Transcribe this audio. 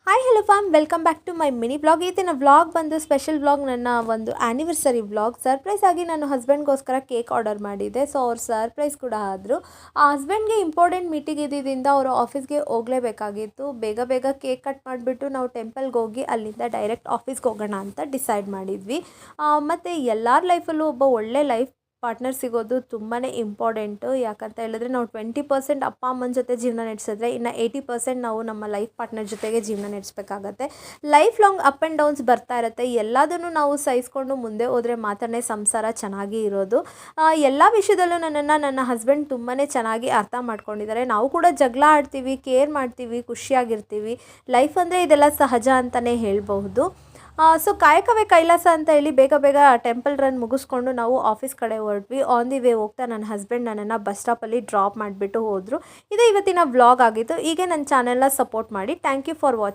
Hi hello fam welcome back to my mini vlog. ಇವತ್ತಿನ vlog ಬಂದು special vlog, ನನ್ನ ಒಂದು ಆ್ಯನಿವರ್ಸರಿ ವ್ಲಾಗ್. ಸರ್ಪ್ರೈಸ್ ಆಗಿ ನಾನು ಹಸ್ಬೆಂಡ್ಗೋಸ್ಕರ ಕೇಕ್ ಆರ್ಡರ್ ಮಾಡಿದ್ದೆ. ಸೊ ಅವ್ರು ಸರ್ಪ್ರೈಸ್ ಕೂಡ ಆದರು. ಆ ಹಸ್ಬೆಂಡ್ಗೆ ಇಂಪಾರ್ಟೆಂಟ್ ಮೀಟಿಂಗ್ ಇದ್ದಿದ್ದರಿಂದ ಅವರು ಆಫೀಸ್ಗೆ ಹೋಗಲೇಬೇಕಾಗಿತ್ತು. ಬೇಗ ಬೇಗ ಕೇಕ್ ಕಟ್ ಮಾಡಿಬಿಟ್ಟು ನಾವು ಟೆಂಪಲ್ಗೆ ಹೋಗಿ ಅಲ್ಲಿಂದ ಡೈರೆಕ್ಟ್ ಆಫೀಸ್ಗೆ ಹೋಗೋಣ ಅಂತ ಡಿಸೈಡ್ ಮಾಡಿದ್ವಿ. ಮತ್ತು ಎಲ್ಲರ ಲೈಫಲ್ಲೂ ಒಬ್ಬ ಒಳ್ಳೆ ಲೈಫ್ ಪಾರ್ಟ್ನರ್ ಸಿಗೋದು ತುಂಬಾ ಇಂಪಾರ್ಟೆಂಟು. ಯಾಕಂತ ಹೇಳಿದ್ರೆ ನಾವು 20% ಅಪ್ಪ ಅಮ್ಮನ ಜೊತೆ ಜೀವನ ನಡೆಸಿದ್ರೆ ಇನ್ನು 80% ನಾವು ನಮ್ಮ ಲೈಫ್ ಪಾರ್ಟ್ನರ್ ಜೊತೆಗೆ ಜೀವನ ನಡೆಸಬೇಕಾಗತ್ತೆ. Life long up and downs ಬರ್ತಾ ಇರುತ್ತೆ. ಎಲ್ಲದನ್ನು ನಾವು ಸಹಿಸ್ಕೊಂಡು ಮುಂದೆ ಹೋದರೆ ಮಾತ್ರನೇ ಸಂಸಾರ ಚೆನ್ನಾಗಿ ಇರೋದು. ಎಲ್ಲ ವಿಷಯದಲ್ಲೂ ನನ್ನನ್ನು ನನ್ನ ಹಸ್ಬೆಂಡ್ ತುಂಬಾ ಚೆನ್ನಾಗಿ ಅರ್ಥ ಮಾಡ್ಕೊಂಡಿದ್ದಾರೆ. ನಾವು ಕೂಡ ಜಗಳ ಆಡ್ತೀವಿ, ಕೇರ್ ಮಾಡ್ತೀವಿ, ಖುಷಿಯಾಗಿರ್ತೀವಿ. ಲೈಫ್ ಅಂದರೆ ಇದೆಲ್ಲ ಸಹಜ ಅಂತಲೇ ಹೇಳ್ಬಹುದು. ಸೊ ಕಾಯಕವೇ ಕೈಲಾಸ ಅಂತ ಹೇಳಿ ಬೇಗ ಬೇಗ ಟೆಂಪಲ್ ರನ್ ಮುಗಿಸ್ಕೊಂಡು ನಾವು ಆಫೀಸ್ ಕಡೆ ಹೊರಟ್ವಿ. ಆನ್ ದಿ ವೇ ಹೋಗ್ತಾ ನನ್ನ ಹಸ್ಬೆಂಡ್ ನನ್ನನ್ನು ಬಸ್ ಸ್ಟಾಪಲ್ಲಿ ಡ್ರಾಪ್ ಮಾಡಿಬಿಟ್ಟು ಹೋದರು. ಇದು ಇವತ್ತಿನ ವ್ಲಾಗ್ ಆಗಿತ್ತು. ಹೀಗೆ ನನ್ನ ಚಾನೆಲ್ನ ಸಪೋರ್ಟ್ ಮಾಡಿ. Thank you for watching.